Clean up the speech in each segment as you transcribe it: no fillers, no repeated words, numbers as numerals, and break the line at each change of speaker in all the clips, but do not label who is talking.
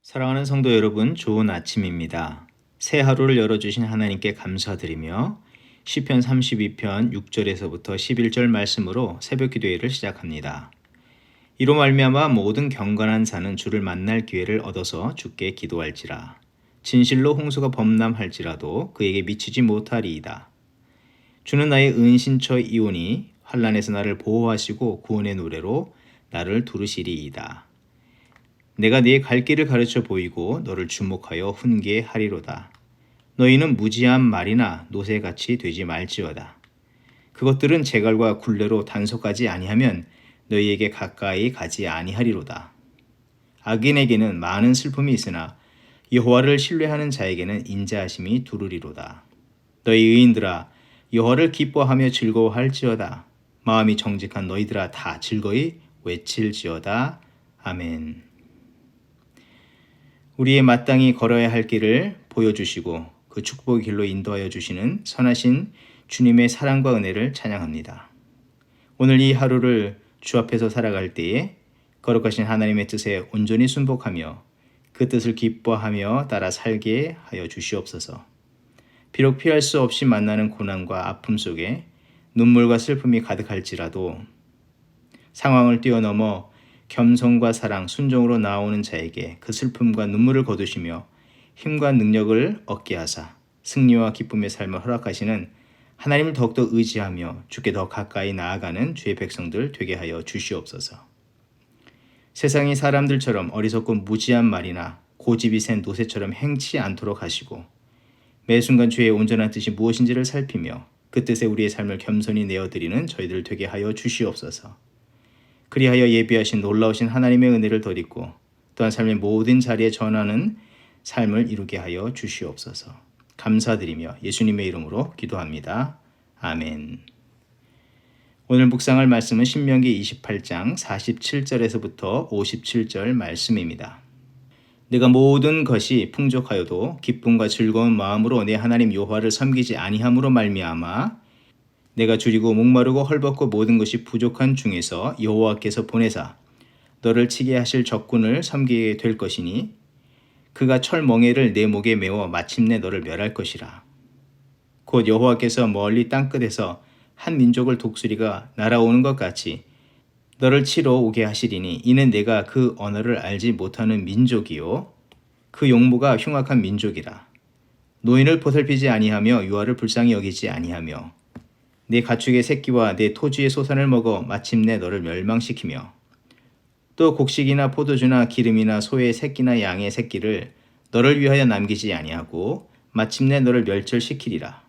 사랑하는 성도 여러분, 좋은 아침입니다. 새 하루를 열어주신 하나님께 감사드리며 시편 32편 6절에서부터 11절 말씀으로 새벽 기도회를 시작합니다. 이로 말미암아 모든 경건한 자는 주를 만날 기회를 얻어서 주께 기도할지라. 진실로 홍수가 범람할지라도 그에게 미치지 못하리이다. 주는 나의 은신처이오니 환난에서 나를 보호하시고 구원의 노래로 나를 두르시리이다. 내가 네 갈 길을 가르쳐 보이고 너를 주목하여 훈계하리로다. 너희는 무지한 말이나 노새같이 되지 말지어다. 그것들은 제갈과 굴레로 단속하지 아니하면 너희에게 가까이 가지 아니하리로다. 악인에게는 많은 슬픔이 있으나 여호와를 신뢰하는 자에게는 인자하심이 두르리로다. 너희 의인들아 여호와를 기뻐하며 즐거워할지어다. 마음이 정직한 너희들아 다 즐거이 외칠지어다. 아멘. 우리의 마땅히 걸어야 할 길을 보여주시고 그 축복의 길로 인도하여 주시는 선하신 주님의 사랑과 은혜를 찬양합니다. 오늘 이 하루를 주 앞에서 살아갈 때에 거룩하신 하나님의 뜻에 온전히 순복하며 그 뜻을 기뻐하며 따라 살게 하여 주시옵소서. 비록 피할 수 없이 만나는 고난과 아픔 속에 눈물과 슬픔이 가득할지라도 상황을 뛰어넘어 겸손과 사랑, 순종으로 나오는 자에게 그 슬픔과 눈물을 거두시며 힘과 능력을 얻게 하사 승리와 기쁨의 삶을 허락하시는 하나님을 더욱더 의지하며 주께 더 가까이 나아가는 주의 백성들 되게 하여 주시옵소서. 세상이 사람들처럼 어리석고 무지한 말이나 고집이 센 노새처럼 행치 않도록 하시고 매 순간 주의 온전한 뜻이 무엇인지를 살피며 그 뜻에 우리의 삶을 겸손히 내어드리는 저희들 되게 하여 주시옵소서. 그리하여 예비하신 놀라우신 하나님의 은혜를 덧입고 또한 삶의 모든 자리에 전하는 삶을 이루게 하여 주시옵소서. 감사드리며 예수님의 이름으로 기도합니다. 아멘. 오늘 묵상할 말씀은 신명기 28장 47절에서부터 57절 말씀입니다. 내가 모든 것이 풍족하여도 기쁨과 즐거운 마음으로 내 하나님 여호와를 섬기지 아니함으로 말미암아 내가 줄이고 목마르고 헐벗고 모든 것이 부족한 중에서 여호와께서 보내사 너를 치게 하실 적군을 섬기게 될 것이니 그가 철멍에를 내 목에 메워 마침내 너를 멸할 것이라. 곧 여호와께서 멀리 땅끝에서 한 민족을 독수리가 날아오는 것 같이 너를 치러 오게 하시리니 이는 내가 그 언어를 알지 못하는 민족이요 그 용모가 흉악한 민족이라. 노인을 보살피지 아니하며 유아를 불쌍히 여기지 아니하며 네 가축의 새끼와 네 토지의 소산을 먹어 마침내 너를 멸망시키며 또 곡식이나 포도주나 기름이나 소의 새끼나 양의 새끼를 너를 위하여 남기지 아니하고 마침내 너를 멸절시키리라.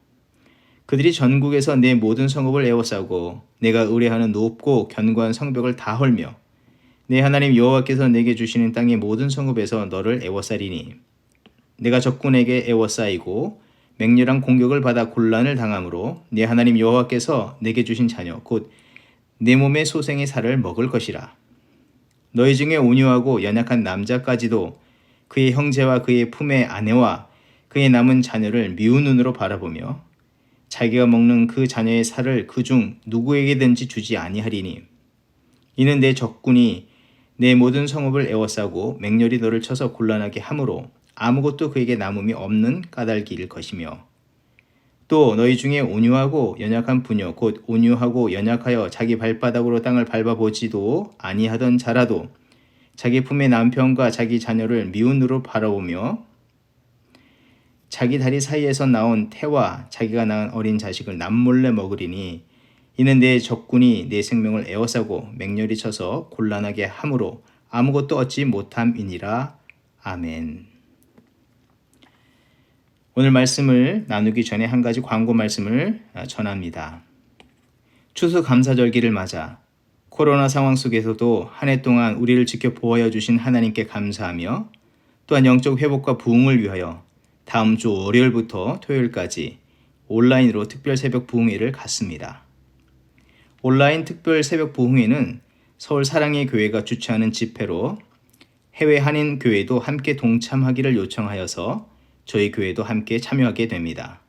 그들이 전국에서 내 모든 성읍을 에워싸고 내가 의뢰하는 높고 견고한 성벽을 다 헐며 내 하나님 여호와께서 내게 주시는 땅의 모든 성읍에서 너를 에워싸리니 내가 적군에게 에워싸이고 맹렬한 공격을 받아 곤란을 당함으로 내 하나님 여호와께서 내게 주신 자녀 곧 내 몸의 소생의 살을 먹을 것이라. 너희 중에 온유하고 연약한 남자까지도 그의 형제와 그의 품의 아내와 그의 남은 자녀를 미운 눈으로 바라보며 자기가 먹는 그 자녀의 살을 그중 누구에게든지 주지 아니하리니 이는 내 적군이 내 모든 성읍을 에워싸고 맹렬히 너를 쳐서 곤란하게 함으로 아무것도 그에게 남음이 없는 까닭일 것이며 또 너희 중에 온유하고 연약한 부녀 곧 온유하고 연약하여 자기 발바닥으로 땅을 밟아보지도 아니하던 자라도 자기 품의 남편과 자기 자녀를 미운 눈으로 바라보며 자기 다리 사이에서 나온 태와 자기가 낳은 어린 자식을 남몰래 먹으리니 이는 내 적군이 내 생명을 에워싸고 맹렬히 쳐서 곤란하게 함으로 아무것도 얻지 못함이니라. 아멘. 오늘 말씀을 나누기 전에 한 가지 광고 말씀을 전합니다. 추수감사절기를 맞아 코로나 상황 속에서도 한 해 동안 우리를 지켜 보호하여 주신 하나님께 감사하며 또한 영적 회복과 부흥을 위하여 다음 주 월요일부터 토요일까지 온라인으로 특별 새벽 부흥회를 갖습니다. 온라인 특별 새벽 부흥회는 서울 사랑의 교회가 주최하는 집회로 해외 한인 교회도 함께 동참하기를 요청하여서 저희 교회도 함께 참여하게 됩니다.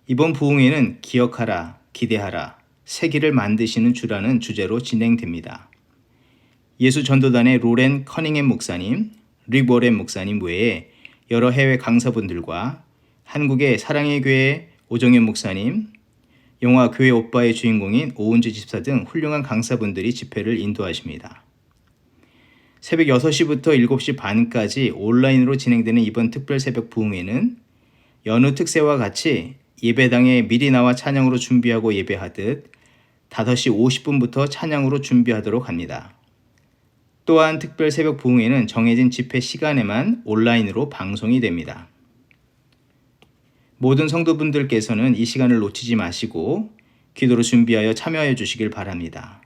이번 부흥회는 기억하라, 기대하라, 세기를 만드시는 주라는 주제로 진행됩니다. 예수 전도단의 로렌 커닝햄 목사님, 릭 워렌 목사님 외에 여러 해외 강사분들과 한국의 사랑의 교회 오정현 목사님, 영화 교회 오빠의 주인공인 오은주 집사 등 훌륭한 강사분들이 집회를 인도하십니다. 새벽 6시부터 7시 반까지 온라인으로 진행되는 이번 특별 새벽 부흥회는 여느 특세와 같이 예배당에 미리 나와 찬양으로 준비하고 예배하듯 5시 50분부터 찬양으로 준비하도록 합니다. 또한 특별 새벽 부흥회는 정해진 집회 시간에만 온라인으로 방송이 됩니다. 모든 성도분들께서는 이 시간을 놓치지 마시고 기도로 준비하여 참여해 주시길 바랍니다.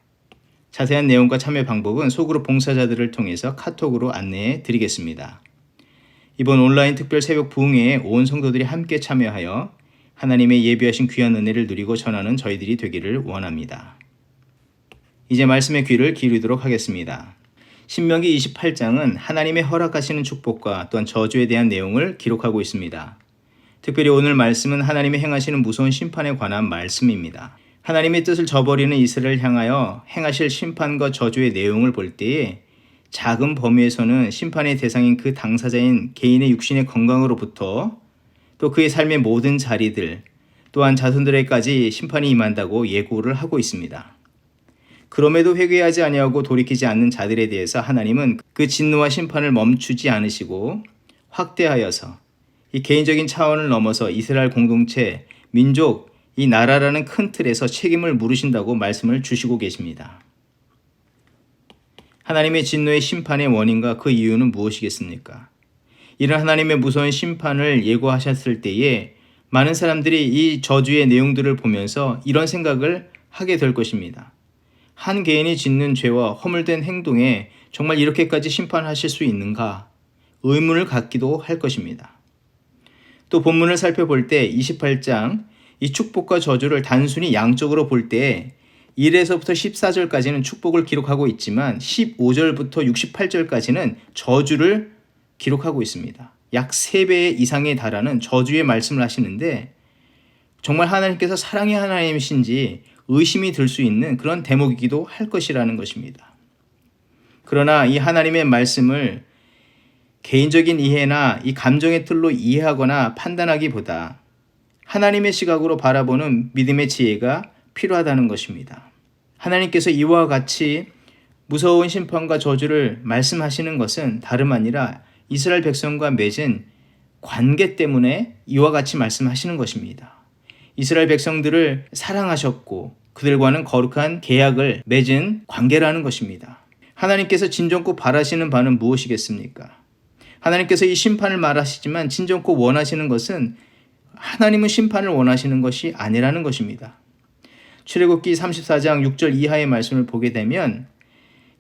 자세한 내용과 참여 방법은 소그룹 봉사자들을 통해서 카톡으로 안내해 드리겠습니다. 이번 온라인 특별 새벽 부흥회에 온 성도들이 함께 참여하여 하나님의 예비하신 귀한 은혜를 누리고 전하는 저희들이 되기를 원합니다. 이제 말씀의 귀를 기울이도록 하겠습니다. 신명기 28장은 하나님의 허락하시는 축복과 또한 저주에 대한 내용을 기록하고 있습니다. 특별히 오늘 말씀은 하나님의 행하시는 무서운 심판에 관한 말씀입니다. 하나님의 뜻을 저버리는 이스라엘을 향하여 행하실 심판과 저주의 내용을 볼 때에 작은 범위에서는 심판의 대상인 그 당사자인 개인의 육신의 건강으로부터 또 그의 삶의 모든 자리들 또한 자손들에게까지 심판이 임한다고 예고를 하고 있습니다. 그럼에도 회개하지 아니하고 돌이키지 않는 자들에 대해서 하나님은 그 진노와 심판을 멈추지 않으시고 확대하여서 이 개인적인 차원을 넘어서 이스라엘 공동체, 민족, 이 나라라는 큰 틀에서 책임을 물으신다고 말씀을 주시고 계십니다. 하나님의 진노의 심판의 원인과 그 이유는 무엇이겠습니까? 이런 하나님의 무서운 심판을 예고하셨을 때에 많은 사람들이 이 저주의 내용들을 보면서 이런 생각을 하게 될 것입니다. 한 개인이 짓는 죄와 허물된 행동에 정말 이렇게까지 심판하실 수 있는가? 의문을 갖기도 할 것입니다. 또 본문을 살펴볼 때 28장 이 축복과 저주를 단순히 양적으로 볼 때 1에서부터 14절까지는 축복을 기록하고 있지만 15절부터 68절까지는 저주를 기록하고 있습니다. 약 3배 이상에 달하는 저주의 말씀을 하시는데 정말 하나님께서 사랑의 하나님이신지 의심이 들 수 있는 그런 대목이기도 할 것이라는 것입니다. 그러나 이 하나님의 말씀을 개인적인 이해나 이 감정의 틀로 이해하거나 판단하기보다 하나님의 시각으로 바라보는 믿음의 지혜가 필요하다는 것입니다. 하나님께서 이와 같이 무서운 심판과 저주를 말씀하시는 것은 다름 아니라 이스라엘 백성과 맺은 관계 때문에 이와 같이 말씀하시는 것입니다. 이스라엘 백성들을 사랑하셨고 그들과는 거룩한 계약을 맺은 관계라는 것입니다. 하나님께서 진정코 바라시는 바는 무엇이겠습니까? 하나님께서 이 심판을 말하시지만 진정코 원하시는 것은 하나님은 심판을 원하시는 것이 아니라는 것입니다. 출애굽기 34장 6절 이하의 말씀을 보게 되면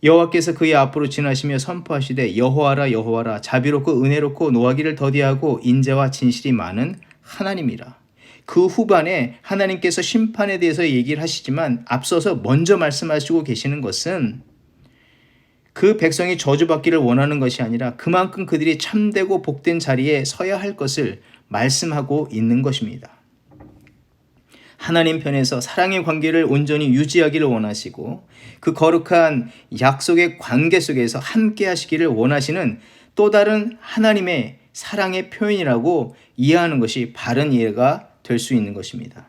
여호와께서 그의 앞으로 지나시며 선포하시되 여호와라 여호와라 자비롭고 은혜롭고 노하기를 더디하고 인자와 진실이 많은 하나님이라. 그 후반에 하나님께서 심판에 대해서 얘기를 하시지만 앞서서 먼저 말씀하시고 계시는 것은 그 백성이 저주받기를 원하는 것이 아니라 그만큼 그들이 참되고 복된 자리에 서야 할 것을 말씀하고 있는 것입니다. 하나님 편에서 사랑의 관계를 온전히 유지하기를 원하시고 그 거룩한 약속의 관계 속에서 함께 하시기를 원하시는 또 다른 하나님의 사랑의 표현이라고 이해하는 것이 바른 이해가 될 수 있는 것입니다.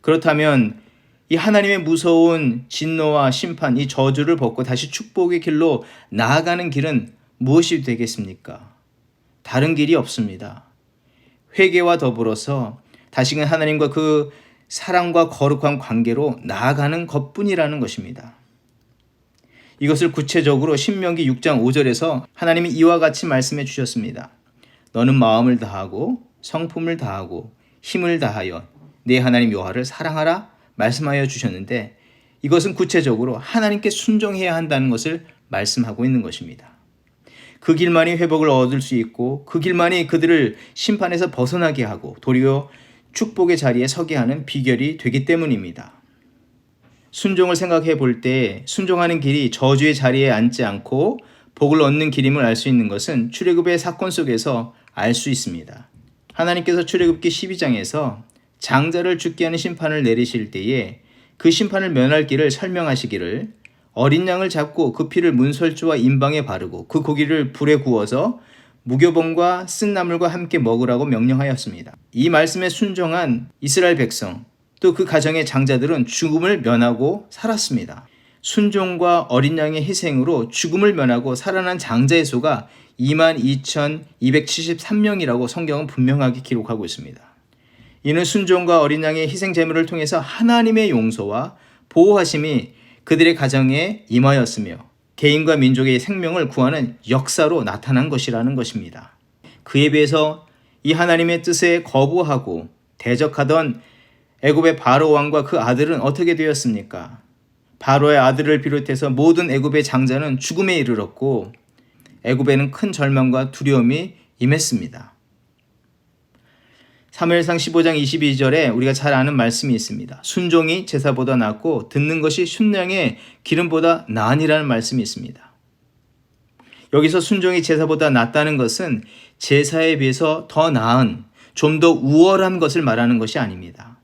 그렇다면 이 하나님의 무서운 진노와 심판, 이 저주를 벗고 다시 축복의 길로 나아가는 길은 무엇이 되겠습니까? 다른 길이 없습니다. 회개와 더불어서 다시금 하나님과 그 사랑과 거룩한 관계로 나아가는 것뿐이라는 것입니다. 이것을 구체적으로 신명기 6장 5절에서 하나님이 이와 같이 말씀해 주셨습니다. 너는 마음을 다하고 성품을 다하고 힘을 다하여 내 하나님 여호와를 사랑하라 말씀하여 주셨는데 이것은 구체적으로 하나님께 순종해야 한다는 것을 말씀하고 있는 것입니다. 그 길만이 회복을 얻을 수 있고 그 길만이 그들을 심판에서 벗어나게 하고 도리어 축복의 자리에 서게 하는 비결이 되기 때문입니다. 순종을 생각해 볼 때 순종하는 길이 저주의 자리에 앉지 않고 복을 얻는 길임을 알 수 있는 것은 출애굽의 사건 속에서 알 수 있습니다. 하나님께서 출애굽기 12장에서 장자를 죽게 하는 심판을 내리실 때에 그 심판을 면할 길을 설명하시기를 어린 양을 잡고 그 피를 문설주와 임방에 바르고 그 고기를 불에 구워서 무교봉과 쓴 나물과 함께 먹으라고 명령하였습니다. 이 말씀에 순종한 이스라엘 백성 또 그 가정의 장자들은 죽음을 면하고 살았습니다. 순종과 어린 양의 희생으로 죽음을 면하고 살아난 장자의 수가 22,273명이라고 성경은 분명하게 기록하고 있습니다. 이는 순종과 어린 양의 희생 제물을 통해서 하나님의 용서와 보호하심이 그들의 가정에 임하였으며 개인과 민족의 생명을 구하는 역사로 나타난 것이라는 것입니다. 그에 비해서 이 하나님의 뜻에 거부하고 대적하던 애굽의 바로 왕과 그 아들은 어떻게 되었습니까? 바로의 아들을 비롯해서 모든 애굽의 장자는 죽음에 이르렀고 애굽에는 큰 절망과 두려움이 임했습니다. 사무엘상 15장 22절에 우리가 잘 아는 말씀이 있습니다. 순종이 제사보다 낫고 듣는 것이 순양의 기름보다 나으니라는 말씀이 있습니다. 여기서 순종이 제사보다 낫다는 것은 제사에 비해서 더 나은, 좀 더 우월한 것을 말하는 것이 아닙니다.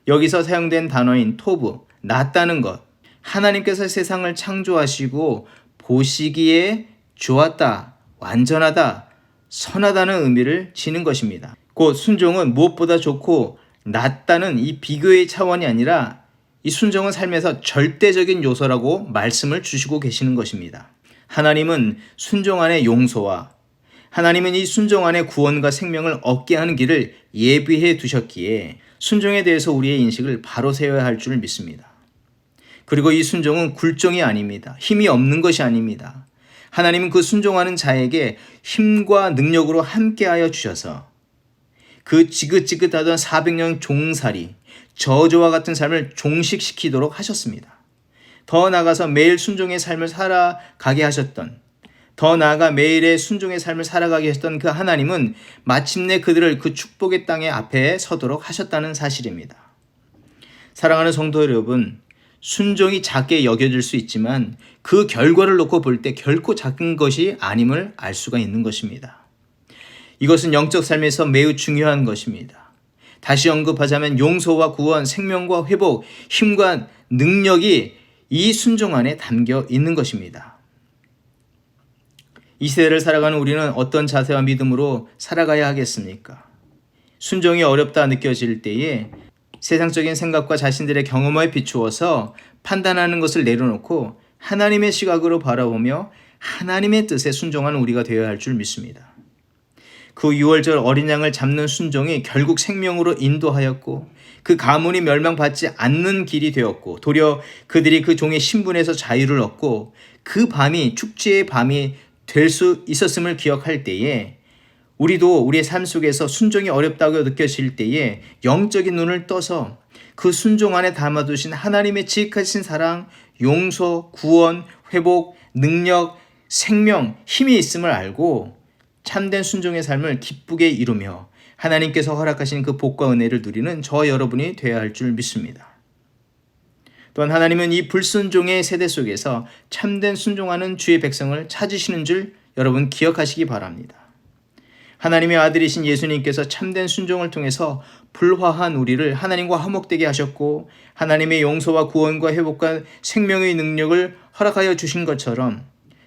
여기서 사용된 단어인 토브, 낫다는 것, 하나님께서 세상을 창조하시고 보시기에 좋았다, 완전하다, 선하다는 의미를 지닌 것입니다. 곧 순종은 무엇보다 좋고 낫다는 이 비교의 차원이 아니라 이 순종은 삶에서 절대적인 요소라고 말씀을 주시고 계시는 것입니다. 하나님은 순종 안에 용서와 하나님은 이 순종 안에 구원과 생명을 얻게 하는 길을 예비해 두셨기에 순종에 대해서 우리의 인식을 바로 세워야 할 줄 믿습니다. 그리고 이 순종은 굴종이 아닙니다. 힘이 없는 것이 아닙니다. 하나님은 그 순종하는 자에게 힘과 능력으로 함께하여 주셔서 그 지긋지긋하던 400년 종살이, 저주와 같은 삶을 종식시키도록 하셨습니다. 더 나아가서 매일 순종의 삶을 살아가게 하셨던, 더 나아가 매일의 순종의 삶을 살아가게 하셨던 그 하나님은 마침내 그들을 그 축복의 땅의 앞에 서도록 하셨다는 사실입니다. 사랑하는 성도 여러분, 순종이 작게 여겨질 수 있지만 그 결과를 놓고 볼 때 결코 작은 것이 아님을 알 수가 있는 것입니다. 이것은 영적 삶에서 매우 중요한 것입니다. 다시 언급하자면 용서와 구원, 생명과 회복, 힘과 능력이 이 순종 안에 담겨 있는 것입니다. 이 세대를 살아가는 우리는 어떤 자세와 믿음으로 살아가야 하겠습니까? 순종이 어렵다 느껴질 때에 세상적인 생각과 자신들의 경험에 비추어서 판단하는 것을 내려놓고 하나님의 시각으로 바라보며 하나님의 뜻에 순종하는 우리가 되어야 할 줄 믿습니다. 그 유월절 어린 양을 잡는 순종이 결국 생명으로 인도하였고 그 가문이 멸망받지 않는 길이 되었고 도리어 그들이 그 종의 신분에서 자유를 얻고 그 밤이 축제의 밤이 될 수 있었음을 기억할 때에 우리도 우리의 삶 속에서 순종이 어렵다고 느껴질 때에 영적인 눈을 떠서 그 순종 안에 담아두신 하나님의 지극하신 사랑, 용서, 구원, 회복, 능력, 생명, 힘이 있음을 알고 참된 순종의 삶을 기쁘게 이루며 하나님께서 허락하신 그 복과 은혜를 누리는 저와 여러분이 되어야 할 줄 믿습니다. 또한 하나님은 이 불순종의 세대 속에서 참된 순종하는 주의 백성을 찾으시는 줄 여러분 기억하시기 바랍니다. 하나님의 아들이신 예수님께서 참된 순종을 통해서 불화한 우리를 하나님과 화목되게 하셨고 하나님의 용서와 구원과 회복과 생명의 능력을 허락하여 주신 것처럼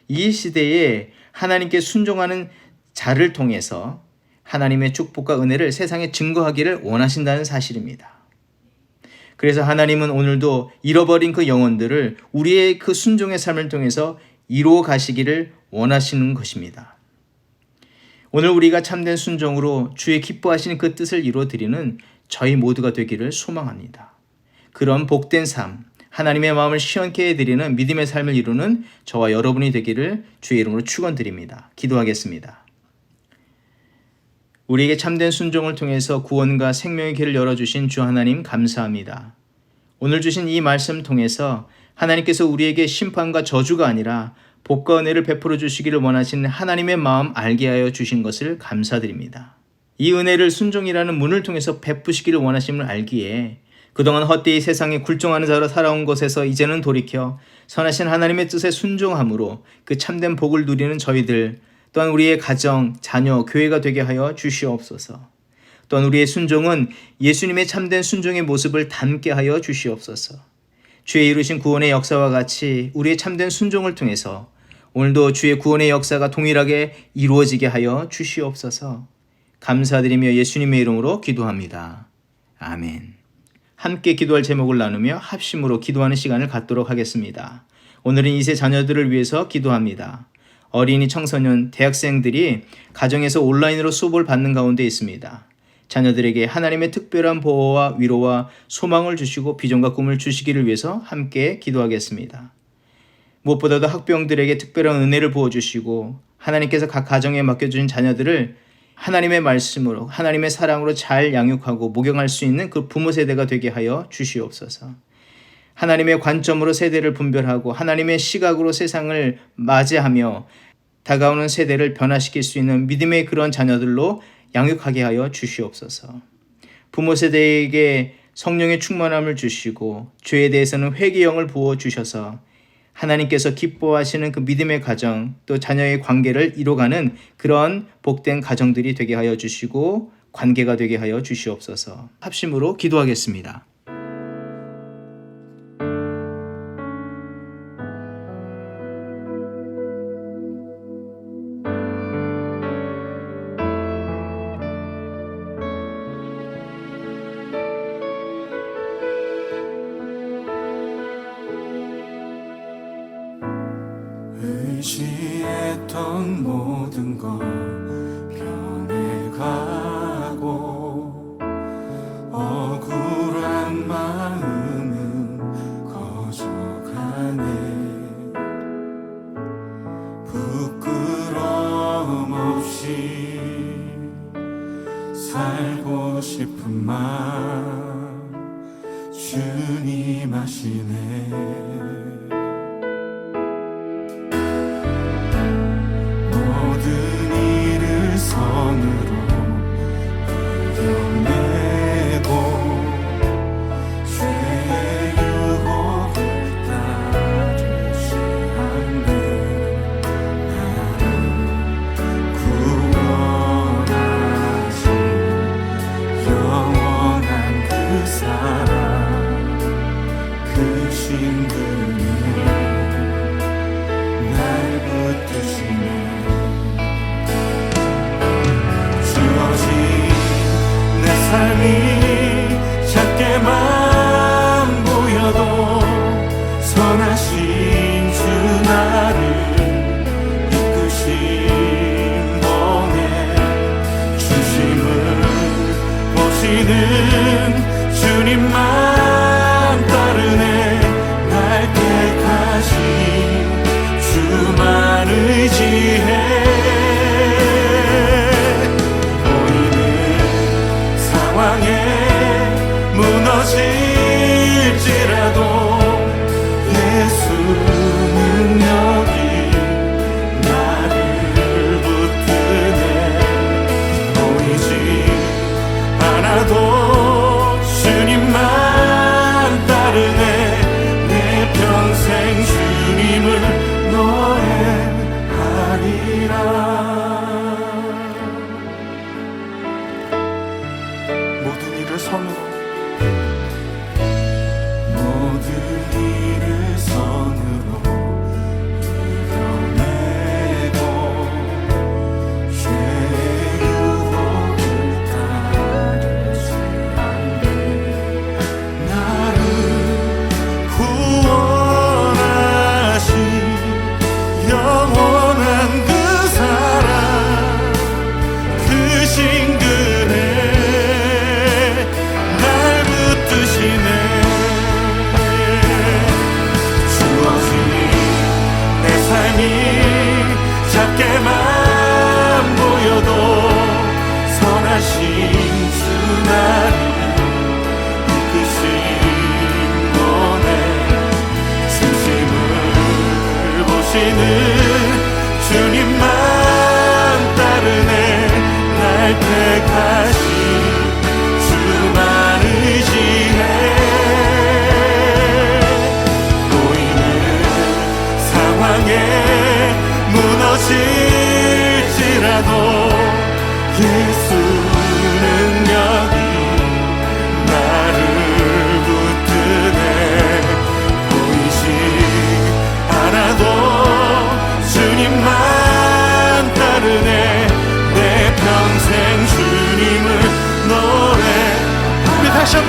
이 시대에 하나님께 순종하는 자를 통해서 하나님의 축복과 은혜를 세상에 증거하기를 원하신다는 사실입니다. 그래서 하나님은 오늘도 잃어버린 그 영혼들을 우리의 그 순종의 삶을 통해서 이루어 가시기를 원하시는 것입니다. 오늘 우리가 참된 순종으로 주의 기뻐하시는 그 뜻을 이루어드리는 저희 모두가 되기를 소망합니다. 그런 복된 삶, 하나님의 마음을 시원케 해드리는 믿음의 삶을 이루는 저와 여러분이 되기를 주의 이름으로 축원드립니다. 기도하겠습니다. 우리에게 참된 순종을 통해서 구원과 생명의 길을 열어주신 주 하나님 감사합니다. 오늘 주신 이 말씀 통해서 하나님께서 우리에게 심판과 저주가 아니라 복과 은혜를 베풀어 주시기를 원하시는 하나님의 마음 알게 하여 주신 것을 감사드립니다. 이 은혜를 순종이라는 문을 통해서 베푸시기를 원하심을 알기에 그동안 헛되이 세상에 굴종하는 자로 살아온 것에서 이제는 돌이켜 선하신 하나님의 뜻에 순종함으로 그 참된 복을 누리는 저희들 또한 우리의 가정, 자녀, 교회가 되게 하여 주시옵소서. 또한 우리의 순종은 예수님의 참된 순종의 모습을 담게 하여 주시옵소서. 주의 이루신 구원의 역사와 같이 우리의 참된 순종을 통해서 오늘도 주의 구원의 역사가 동일하게 이루어지게 하여 주시옵소서. 감사드리며 예수님의 이름으로 기도합니다. 아멘. 함께 기도할 제목을 나누며 합심으로 기도하는 시간을 갖도록 하겠습니다. 오늘은 2세 자녀들을 위해서 기도합니다. 어린이, 청소년, 대학생들이 가정에서 온라인으로 수업을 받는 가운데 있습니다. 자녀들에게 하나님의 특별한 보호와 위로와 소망을 주시고 비전과 꿈을 주시기를 위해서 함께 기도하겠습니다. 무엇보다도 학부형들에게 특별한 은혜를 부어주시고 하나님께서 각 가정에 맡겨주신 자녀들을 하나님의 말씀으로, 하나님의 사랑으로 잘 양육하고 목용할 수 있는 그 부모 세대가 되게 하여 주시옵소서. 하나님의 관점으로 세대를 분별하고 하나님의 시각으로 세상을 맞이하며 다가오는 세대를 변화시킬 수 있는 믿음의 그런 자녀들로 양육하게 하여 주시옵소서. 부모 세대에게 성령의 충만함을 주시고 죄에 대해서는 회개형을 부어주셔서 하나님께서 기뻐하시는 그 믿음의 가정, 또 자녀의 관계를 이뤄가는 그런 복된 가정들이 되게 하여 주시고 관계가 되게 하여 주시옵소서. 합심으로 기도하겠습니다.
의지했던 모든 것 변해가고 억울한 마음은 커져가네. 부끄러움 없이 살고 싶은 마음 주님 아시네. 선으로 이겨내고 죄의 유혹을 따르지 않네. 나를 구원하신 영원한 그 사랑, 그 신분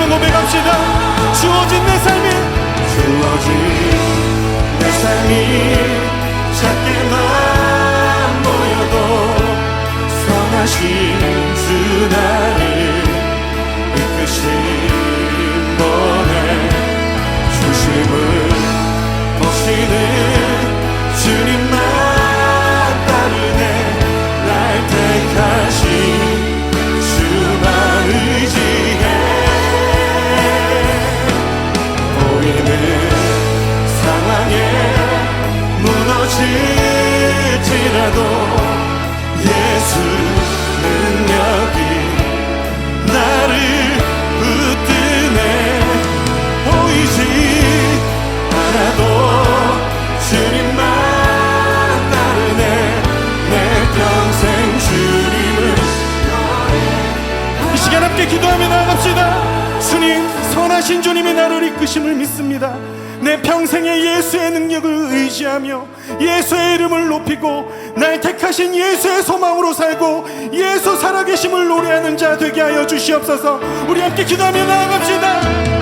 한번 고백합시다. 주어진 내 삶이
작게만 보여도 선하신 주 나를 이끄신 번에 주심을 보시는 주님만 따르네. 날 택하신 주만 의지해. 보이는 상황에 무너질지라도 예수 능력이 나를 붙드네. 보이지 않아도 주님만 따르네. 내 평생 주님을
이 시간 함께 기도하며 나아갑시다. 주님, 선하신 주님이 나를 이끄심을 믿습니다. 내 평생에 예수의 능력을 의지하며 예수의 이름을 높이고 날 택하신 예수의 소망으로 살고 예수 살아계심을 노래하는 자 되게 하여 주시옵소서. 우리 함께 기도하며 나아갑시다.